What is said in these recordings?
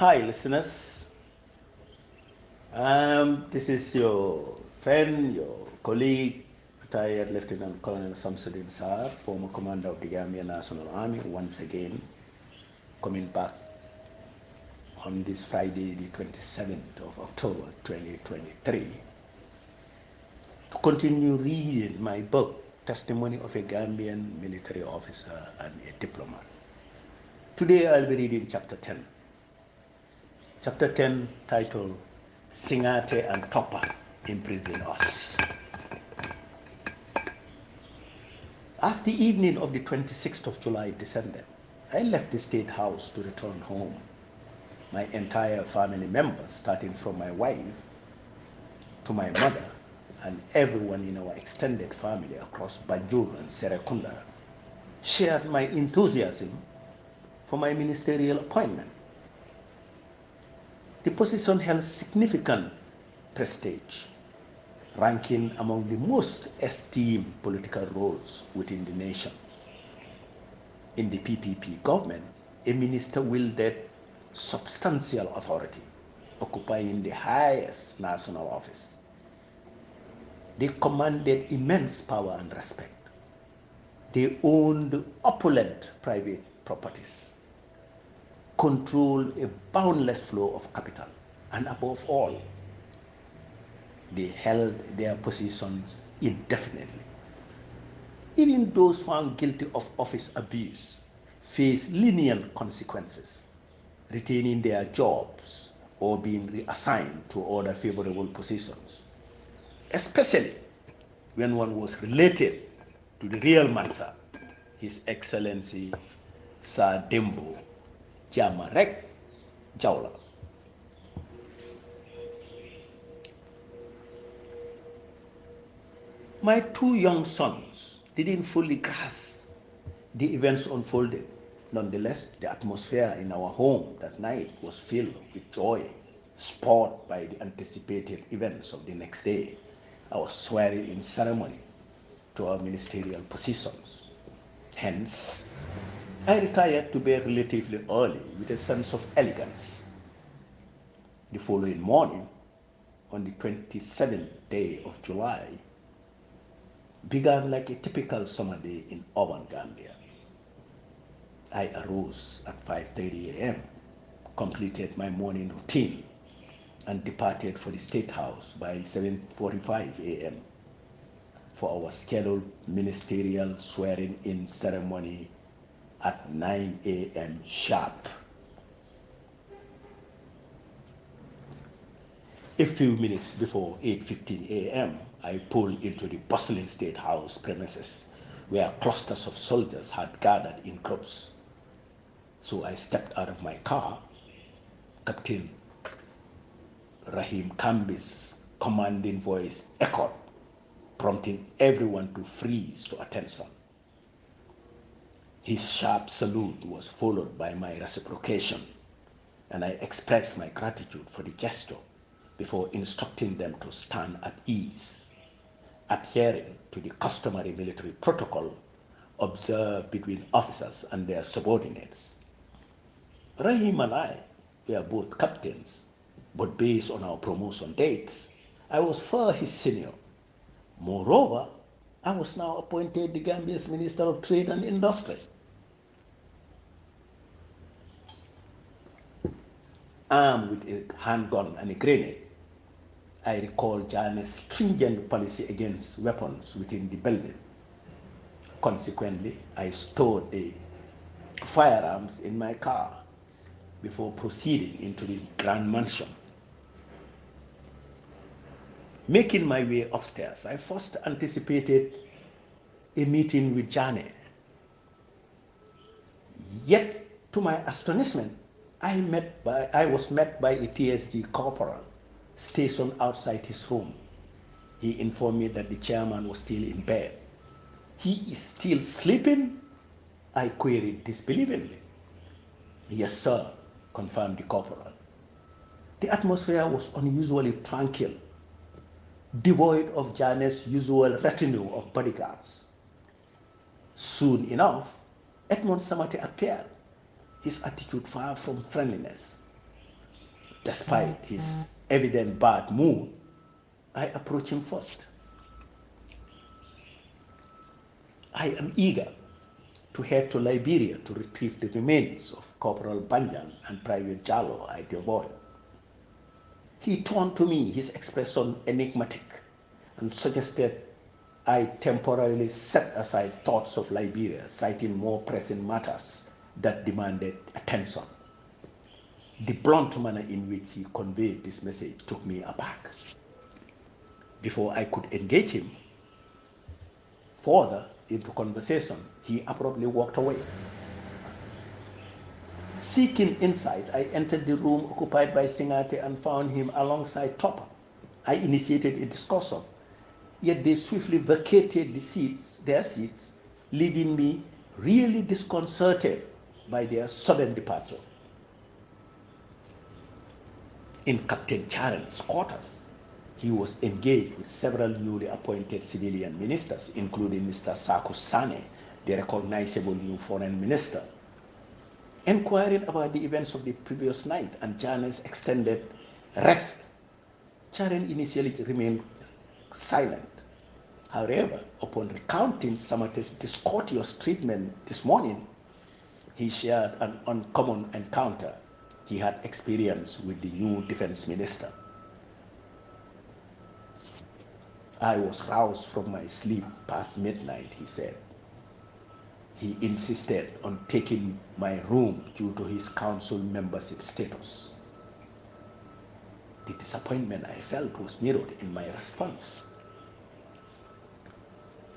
Hi, listeners. This is your friend, your colleague, retired Lt.Colonel Samsudeen Sarr, former commander of the Gambian National Army, once again coming back on this Friday, the 27th of October 2023, to continue reading my book, Testimony of a Gambian Military Officer and a Diplomat. Today I'll be reading chapter 10. Chapter 10, titled Singate and Topper Imprison Us. As the evening of the 26th of July descended, I left the State House to return home. My entire family members, starting from my wife to my mother and everyone in our extended family across Banjul and Serekunda, shared my enthusiasm for my ministerial appointment. The position held significant prestige, ranking among the most esteemed political roles within the nation. In the PPP government, a minister wielded substantial authority, occupying the highest national office. They commanded immense power and respect. They owned opulent private properties, controlled a boundless flow of capital, and above all, they held their positions indefinitely. Even those found guilty of office abuse faced lenient consequences, retaining their jobs or being reassigned to other favorable positions, especially when one was related to the real Mansa, His Excellency Sir Dembo Jamarek Jawla. My two young sons didn't fully grasp the events unfolded. Nonetheless, the atmosphere in our home that night was filled with joy, spurred by the anticipated events of the next day, our swearing-in ceremony to our ministerial positions. Hence, I retired to bed relatively early with a sense of elegance. The following morning, on the 27th day of July, began like a typical summer day in urban Gambia. I arose at 5:30 a.m., completed my morning routine, and departed for the State House by 7:45 a.m. for our scheduled ministerial swearing-in ceremony at 9 a.m. sharp. A few minutes before 8:15 a.m., I pulled into the bustling State House premises where clusters of soldiers had gathered in groups. So I stepped out of my car. Captain Rahim Kambi's commanding voice echoed, prompting everyone to freeze to attention. His sharp salute was followed by my reciprocation, and I expressed my gratitude for the gesture before instructing them to stand at ease, adhering to the customary military protocol observed between officers and their subordinates. Rahim and I were both captains, but based on our promotion dates, I was far his senior. Moreover, I was now appointed the Gambia's Minister of Trade and Industry. Armed with a handgun and a grenade, I recall Jane's stringent policy against weapons within the building. Consequently, I stored the firearms in my car before proceeding into the grand mansion. Making my way upstairs, I first anticipated a meeting with Jane. Yet, to my astonishment, I was met by a TSG corporal stationed outside his room. He informed me that the chairman was still in bed. He is still sleeping? I queried disbelievingly. Yes, sir, confirmed the corporal. The atmosphere was unusually tranquil, devoid of Jane's usual retinue of bodyguards. Soon enough, Edmond Samate appeared, his attitude far from friendliness. Despite his evident bad mood, I approach him first. I am eager to head to Liberia to retrieve the remains of Corporal Banjan and Private Jallo I devoid. He turned to me, his expression enigmatic, and suggested I temporarily set aside thoughts of Liberia, citing more pressing matters that demanded attention. The blunt manner in which he conveyed this message took me aback. Before I could engage him further into conversation, he abruptly walked away. Seeking insight, I entered the room occupied by Singate and found him alongside Topper. I initiated a discussion, yet they swiftly vacated their seats, leaving me really disconcerted by their sudden departure. In Captain Charen's quarters, he was engaged with several newly appointed civilian ministers, including Mr. Saku Sane, the recognizable new foreign minister. Inquiring about the events of the previous night and Jane's extended rest, Charen initially remained silent. However, upon recounting Samate's discourteous treatment this morning, he shared an uncommon encounter he had experienced with the new defense minister. I was roused from my sleep past midnight, he said. He insisted on taking my room due to his council membership status. The disappointment I felt was mirrored in my response.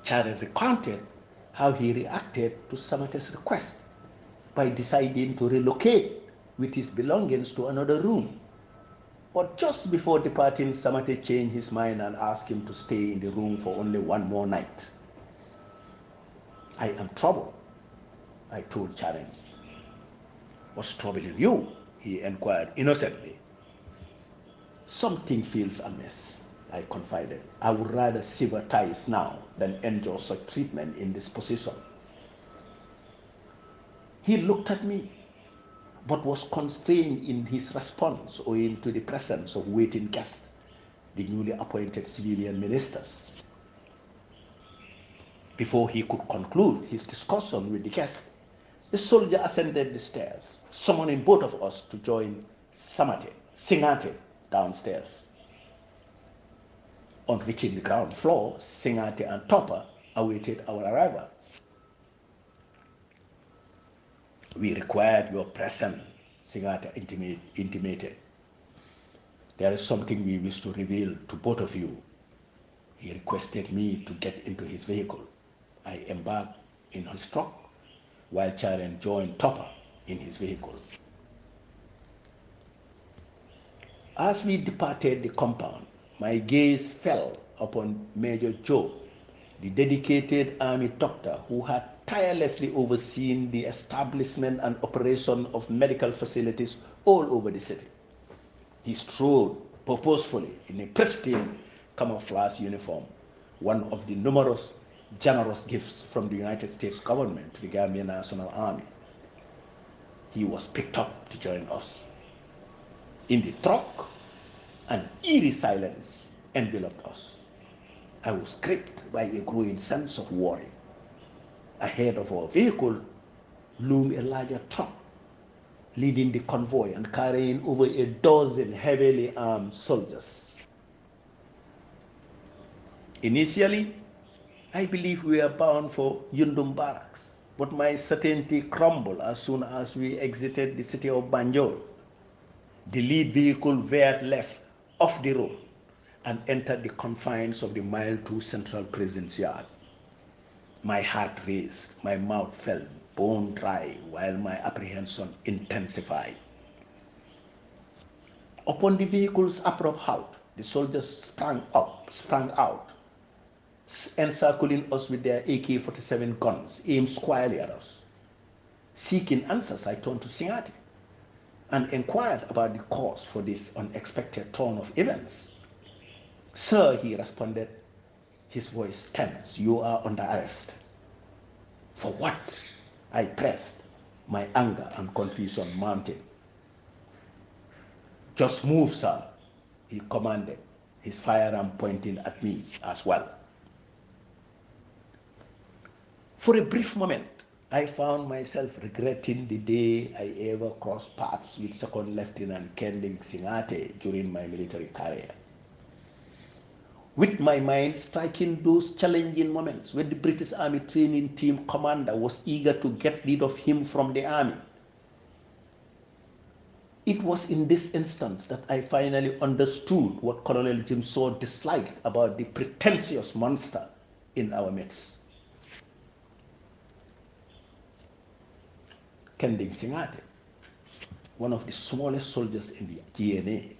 Charen recounted how he reacted to Samate's request by deciding to relocate with his belongings to another room. But just before departing, Samate changed his mind and asked him to stay in the room for only one more night. I am troubled, I told Charen. What's troubling you? He inquired innocently. Something feels amiss, I confided. I would rather sever ties now than endure such treatment in this position. He looked at me, but was constrained in his response owing to the presence of waiting guests, the newly appointed civilian ministers. Before he could conclude his discussion with the guest, the soldier ascended the stairs, summoning both of us to join Singate downstairs. On reaching the ground floor, Singate and Topper awaited our arrival. We required your presence, Singate intimated. There is something we wish to reveal to both of you. He requested me to get into his vehicle. I embarked in his truck, while Charen joined Topper in his vehicle. As we departed the compound, my gaze fell upon Major Joe, the dedicated army doctor who had tirelessly overseen the establishment and operation of medical facilities all over the city. He strode purposefully in a pristine camouflage uniform, one of the numerous generous gifts from the United States government to the Gambian National Army. He was picked up to join us. In the truck, an eerie silence enveloped us. I was gripped by a growing sense of worry. Ahead of our vehicle loomed a larger truck, leading the convoy and carrying over a dozen heavily armed soldiers. Initially, I believed we were bound for Yundum Barracks, but my certainty crumbled as soon as we exited the city of Banjul. The lead vehicle veered left off the road and entered the confines of the Mile 2 Central Prisons Yard. My heart raced, my mouth felt bone dry, while my apprehension intensified. Upon the vehicle's abrupt halt, the soldiers sprang out, encircling us with their AK-47 guns, aimed squarely at us. Seeking answers, I turned to Singate and inquired about the cause for this unexpected turn of events. Sir, he responded, his voice tense, you are under arrest. For what? I pressed, my anger and confusion mounting. Just move, sir, he commanded, his firearm pointing at me as well. For a brief moment, I found myself regretting the day I ever crossed paths with Second Lieutenant Kending Singate during my military career. With my mind striking those challenging moments when the British Army training team commander was eager to get rid of him from the army. It was in this instance that I finally understood what Colonel Jim Saw disliked about the pretentious monster in our midst. Kending Singate, one of the smallest soldiers in the GNA,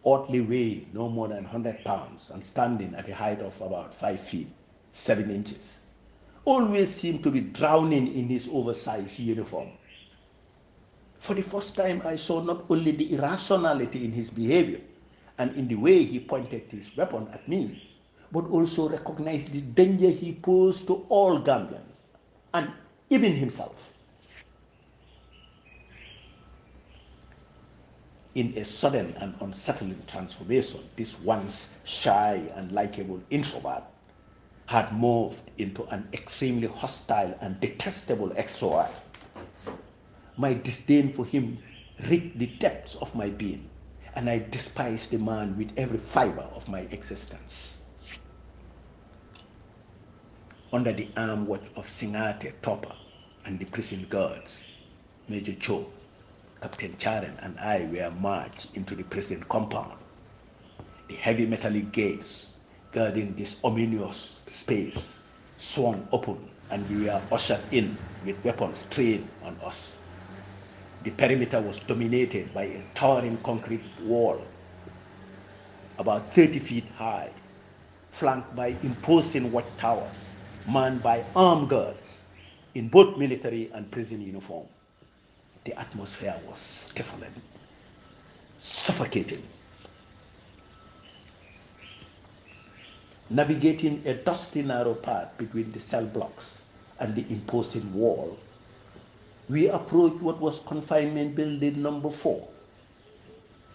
oddly weighing no more than 100 pounds and standing at a height of about 5 feet, 7 inches, always seemed to be drowning in his oversized uniform. For the first time, I saw not only the irrationality in his behavior and in the way he pointed his weapon at me, but also recognized the danger he posed to all Gambians and even himself. In a sudden and unsettling transformation, this once shy and likable introvert had morphed into an extremely hostile and detestable extrovert. My disdain for him reached the depths of my being, and I despised the man with every fiber of my existence. Under the arm watch of Singate Topper and the prison guards, Major Cho, Captain Charen, and I were marched into the prison compound. The heavy metallic gates guarding this ominous space swung open, and we were ushered in with weapons trained on us. The perimeter was dominated by a towering concrete wall about 30 feet high, flanked by imposing watchtowers, manned by armed guards in both military and prison uniform. The atmosphere was stifling, suffocating. Navigating a dusty narrow path between the cell blocks and the imposing wall, we approached what was confinement building number 4.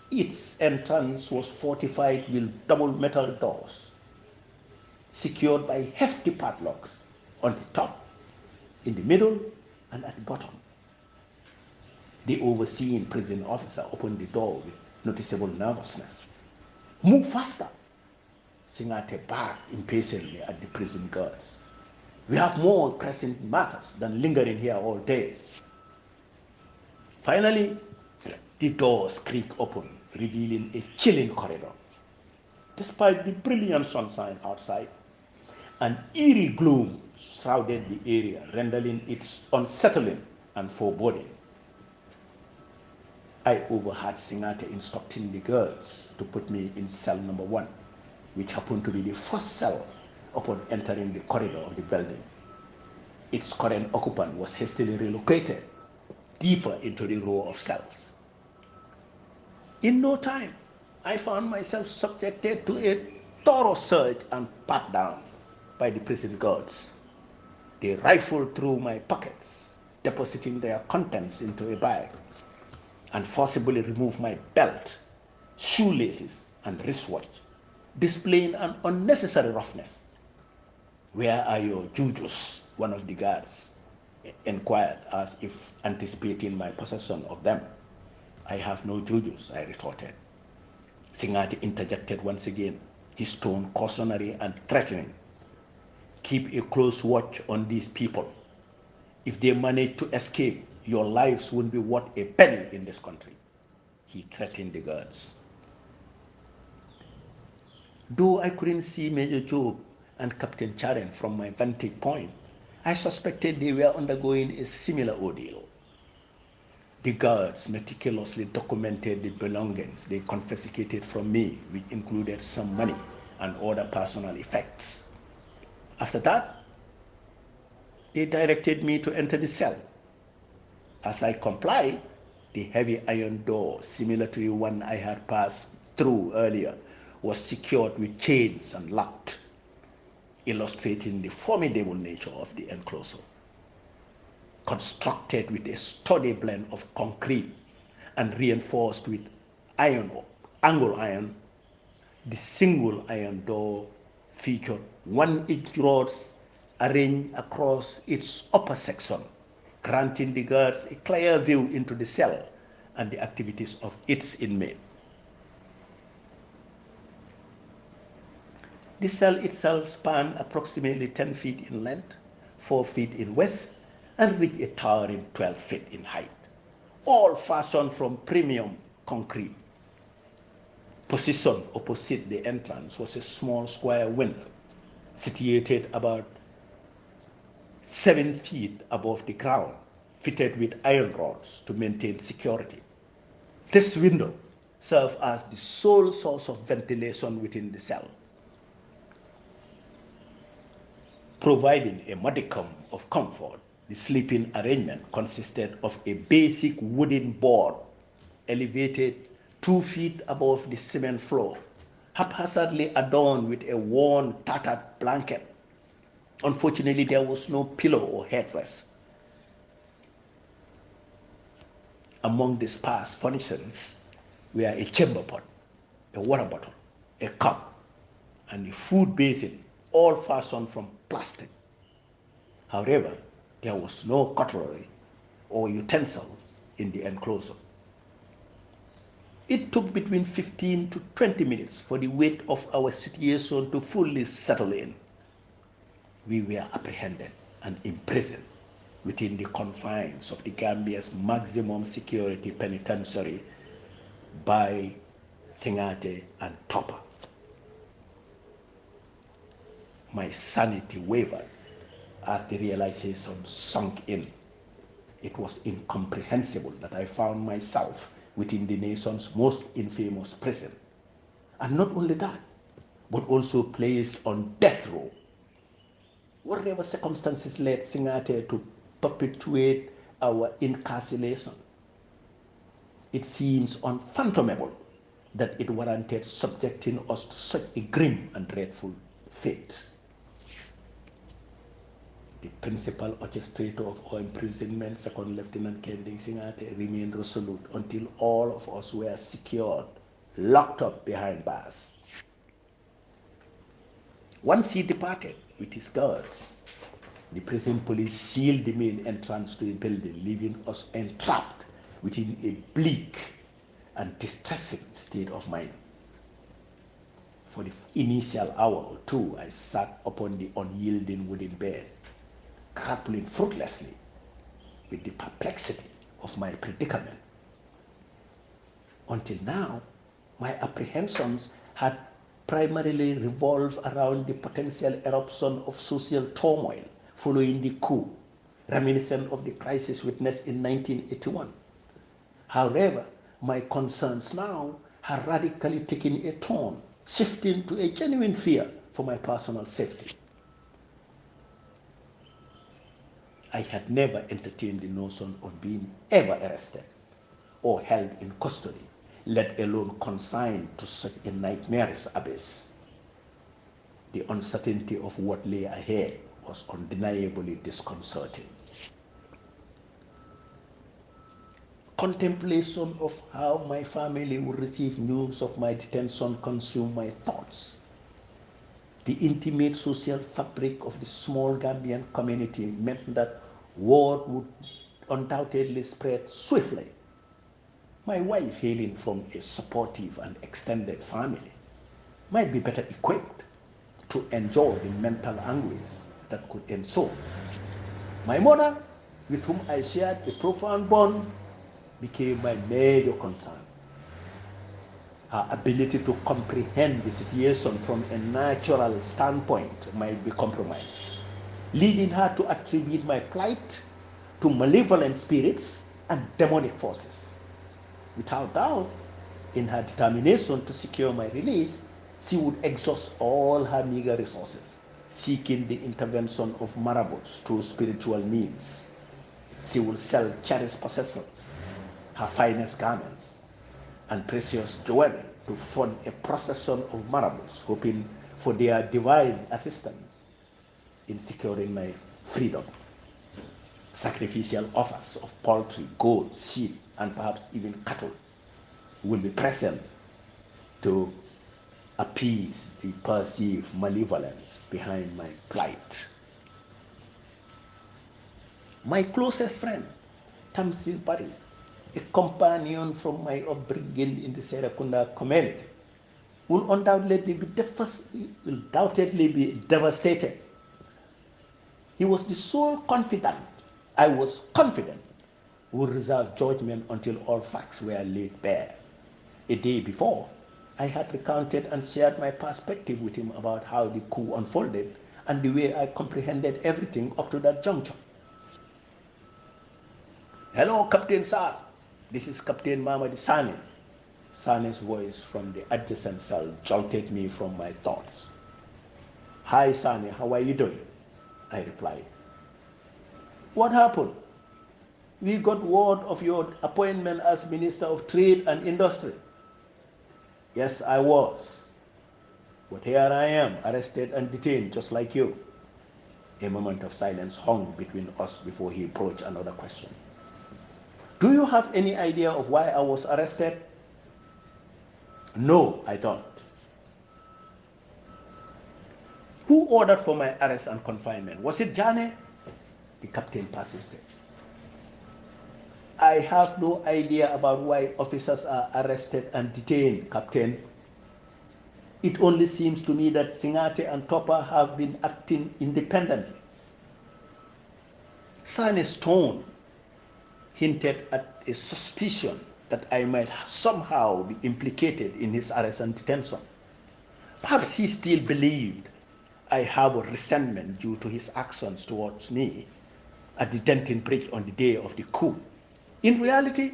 Its entrance was fortified with double metal doors, secured by hefty padlocks on the top, in the middle, and at the bottom. The overseeing prison officer opened the door with noticeable nervousness. "Move faster!" Singate barked impatiently at the prison guards. "We have more pressing matters than lingering here all day." Finally, the doors creaked open, revealing a chilling corridor. Despite the brilliant sunshine outside, an eerie gloom shrouded the area, rendering it unsettling and foreboding. I overheard Singate instructing the guards to put me in cell number 1, which happened to be the first cell upon entering the corridor of the building. Its current occupant was hastily relocated deeper into the row of cells. In no time, I found myself subjected to a thorough search and pat down by the prison guards. They rifled through my pockets, depositing their contents into a bag, and forcibly removed my belt, shoelaces, and wristwatch, displaying an unnecessary roughness. "Where are your jujus?" one of the guards inquired, as if anticipating my possession of them. "I have no jujus," I retorted. Singate interjected once again, his tone cautionary and threatening. "Keep a close watch on these people. If they manage to escape, your lives won't be worth a penny in this country," he threatened the guards. Though I couldn't see Major Job and Captain Charen from my vantage point, I suspected they were undergoing a similar ordeal. The guards meticulously documented the belongings they confiscated from me, which included some money and other personal effects. After that, they directed me to enter the cell. As I complied, the heavy iron door, similar to the one I had passed through earlier, was secured with chains and locked, illustrating the formidable nature of the enclosure. Constructed with a sturdy blend of concrete and reinforced with iron, angle iron. The single iron door featured 1-inch rods arranged across its upper section, granting the guards a clear view into the cell and the activities of its inmate. The cell itself spanned approximately 10 feet in length, 4 feet in width, and reached a towering 12 feet in height, all fashioned from premium concrete. Positioned opposite the entrance was a small square window, situated about 7 feet above the ground, fitted with iron rods to maintain security. This window served as the sole source of ventilation within the cell, providing a modicum of comfort. The sleeping arrangement consisted of a basic wooden board elevated 2 feet above the cement floor, haphazardly adorned with a worn, tattered blanket. Unfortunately, there was no pillow or headrest. Among the sparse furnishings were a chamber pot, a water bottle, a cup, and a food basin, all fashioned from plastic. However, there was no cutlery or utensils in the enclosure. It took between 15 to 20 minutes for the weight of our situation to fully settle in. We were apprehended and imprisoned within the confines of the Gambia's maximum security penitentiary by Singate and Topper. My sanity wavered as the realization sunk in. It was incomprehensible that I found myself within the nation's most infamous prison. And not only that, but also placed on death row. Whatever circumstances led Singate to perpetuate our incarceration, it seems unfathomable that it warranted subjecting us to such a grim and dreadful fate. The principal orchestrator of our imprisonment, Second Lieutenant Kending Singate, remained resolute until all of us were secured, locked up behind bars. Once he departed with his guards, the prison police sealed the main entrance to the building, leaving us entrapped within a bleak and distressing state of mind. For the initial hour or two, I sat upon the unyielding wooden bed, grappling fruitlessly with the perplexity of my predicament. Until now, my apprehensions had primarily revolved around the potential eruption of social turmoil following the coup, reminiscent of the crisis witnessed in 1981. However, my concerns now had radically taken a turn, shifting to a genuine fear for my personal safety. I had never entertained the notion of being ever arrested or held in custody, let alone consigned to such a nightmarish abyss. The uncertainty of what lay ahead was undeniably disconcerting. Contemplation of how my family would receive news of my detention consumed my thoughts. The intimate social fabric of the small Gambian community meant that word would undoubtedly spread swiftly. My wife, hailing from a supportive and extended family, might be better equipped to endure the mental anguish that could ensue. My mother, with whom I shared a profound bond, became my major concern. Her ability to comprehend the situation from a natural standpoint might be compromised, leading her to attribute my plight to malevolent spirits and demonic forces. Without doubt, in her determination to secure my release, she would exhaust all her meager resources, seeking the intervention of marabouts through spiritual means. She would sell cherished possessions, her finest garments, and precious jewelry to fund a procession of marabouts, hoping for their divine assistance in securing my freedom. Sacrificial offers of poultry, goats, sheep, and perhaps even cattle will be present to appease the perceived malevolence behind my plight. My closest friend, Tamsil Pari, a companion from my upbringing in the Serakunda community, will undoubtedly be devastated. He was the sole confidant. I was confident would reserve judgment until all facts were laid bare. A day before, I had recounted and shared my perspective with him about how the coup unfolded and the way I comprehended everything up to that juncture. Hello, Captain Sarr. This is Captain Mamadi Sane. Sane's voice from the adjacent cell jolted me from my thoughts. Hi, Sane, how are you doing? I replied. What happened? We got word of your appointment as Minister of Trade and Industry. Yes, I was. But here I am, arrested and detained just like you. A moment of silence hung between us before he approached another question. Do you have any idea of why I was arrested? No, I don't. Who ordered for my arrest and confinement? Was it Jane? The captain persisted. I have no idea about why officers are arrested and detained, Captain. It only seems to me that Singate and Topper have been acting independently. Sane's tone hinted at a suspicion that I might somehow be implicated in his arrest and detention. Perhaps he still believed I harbored resentment due to his actions towards me at the Denton Bridge on the day of the coup. In reality,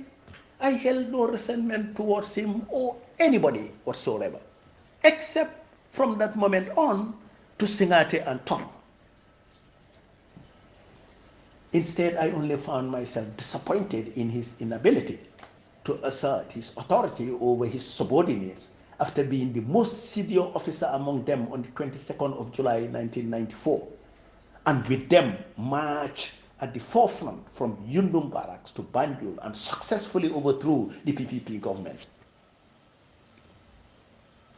I held no resentment towards him or anybody whatsoever, except from that moment on to Singate and Tom. Instead, I only found myself disappointed in his inability to assert his authority over his subordinates after being the most senior officer among them on the 22nd of July 1994, and with them march at the forefront from Yundum Barracks to Banjul and successfully overthrew the PPP government.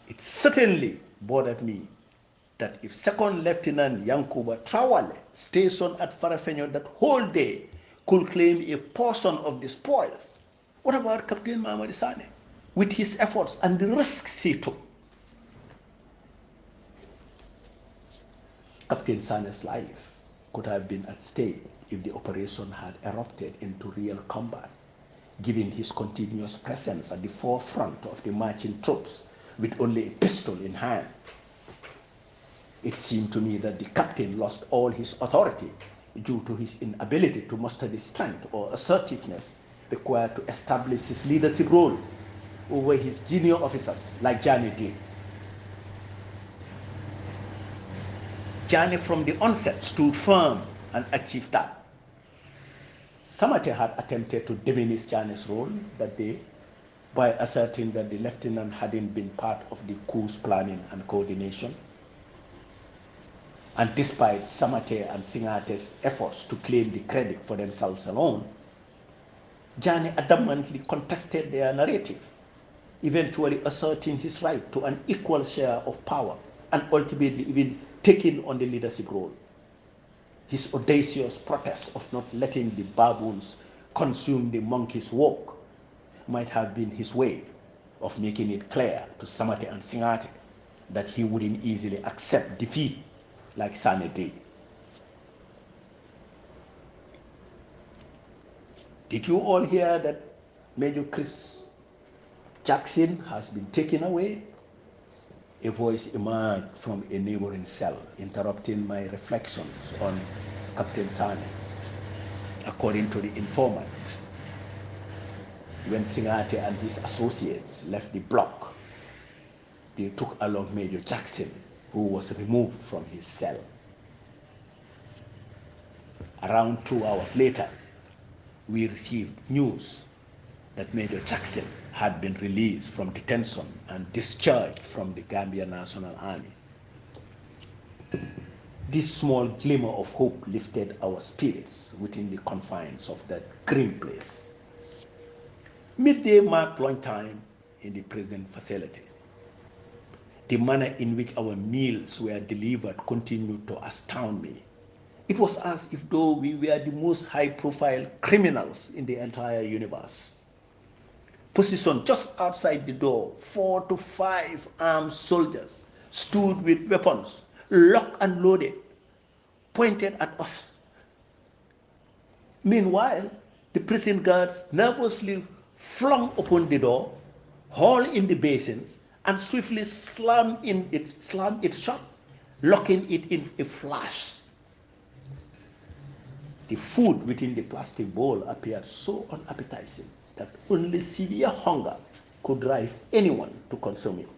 It certainly bothered me that if Second Lieutenant Yankuba Trawale, stationed at Farafenyo that whole day, could claim a portion of the spoils, what about Captain Mamadi Sane, with his efforts and the risks he took? Captain Sane's life could have been at stake if the operation had erupted into real combat, given his continuous presence at the forefront of the marching troops with only a pistol in hand. It seemed to me that the captain lost all his authority due to his inability to muster the strength or assertiveness required to establish his leadership role over his junior officers like Jani did. Jani from the onset stood firm and achieved that. Samate had attempted to diminish Jani's role that day by asserting that the lieutenant hadn't been part of the coup's planning and coordination. And despite Samate and Singate's efforts to claim the credit for themselves alone, Jani adamantly contested their narrative, eventually asserting his right to an equal share of power and ultimately even taking on the leadership role. His audacious protest of not letting the baboons consume the monkey's walk might have been his way of making it clear to Samate and Singate that he wouldn't easily accept defeat like Sane did. Did you all hear that Major Chris Jackson has been taken away? A voice emerged from a neighboring cell, interrupting my reflections on Captain Sane. According to the informant, when Singate and his associates left the block, they took along Major Jackson, who was removed from his cell. Around 2 hours later, we received news that Major Jackson had been released from detention and discharged from the Gambian National Army. This small glimmer of hope lifted our spirits within the confines of that grim place. Midday marked lunchtime, in the prison facility. The manner in which our meals were delivered continued to astound me. It was as if though we were the most high-profile criminals in the entire universe. Positioned just outside the door, 4 to 5 armed soldiers stood with weapons, locked and loaded, pointed at us. Meanwhile, the prison guards nervously flung open the door, hauled in the basins, and swiftly slammed it shut, locking it in a flash. The food within the plastic bowl appeared so unappetizing that only severe hunger could drive anyone to consume it.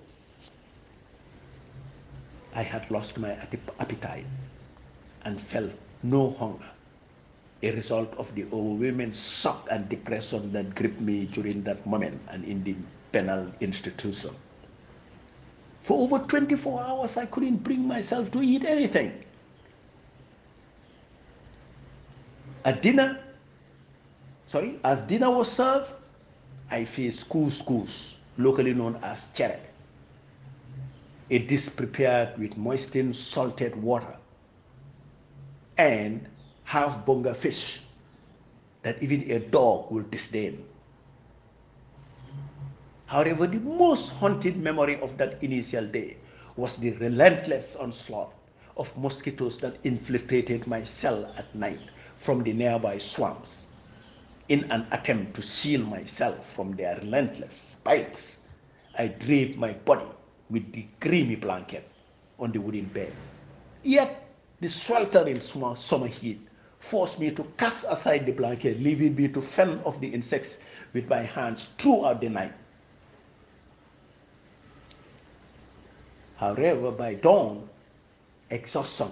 I had lost my appetite and felt no hunger, a result of the overwhelming shock and depression that gripped me during that moment and in the penal institution. For over 24 hours, I couldn't bring myself to eat anything. As dinner was served, I faced couscous, locally known as chere, a dish prepared with moistened salted water, and half bonga fish that even a dog will disdain. However, the most haunting memory of that initial day was the relentless onslaught of mosquitoes that infiltrated my cell at night from the nearby swamps. In an attempt to shield myself from their relentless bites, I draped my body with the creamy blanket on the wooden bed. Yet, the sweltering summer heat forced me to cast aside the blanket, leaving me to fend off the insects with my hands throughout the night. However, by dawn, exhaustion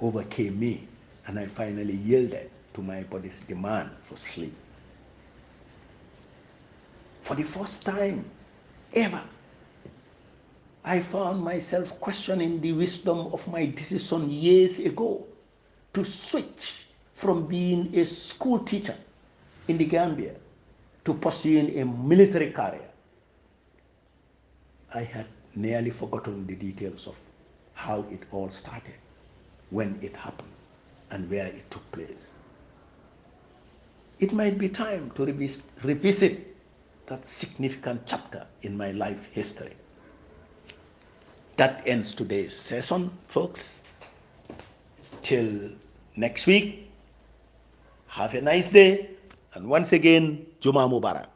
overcame me, and I finally yielded to my body's demand for sleep. For the first time ever, I found myself questioning the wisdom of my decision years ago to switch from being a school teacher in the Gambia to pursuing a military career. I had nearly forgotten the details of how it all started, when it happened, and where it took place. It might be time to revisit that significant chapter in my life history. That ends today's session, folks. Till next week, have a nice day, and once again, Juma Mubarak.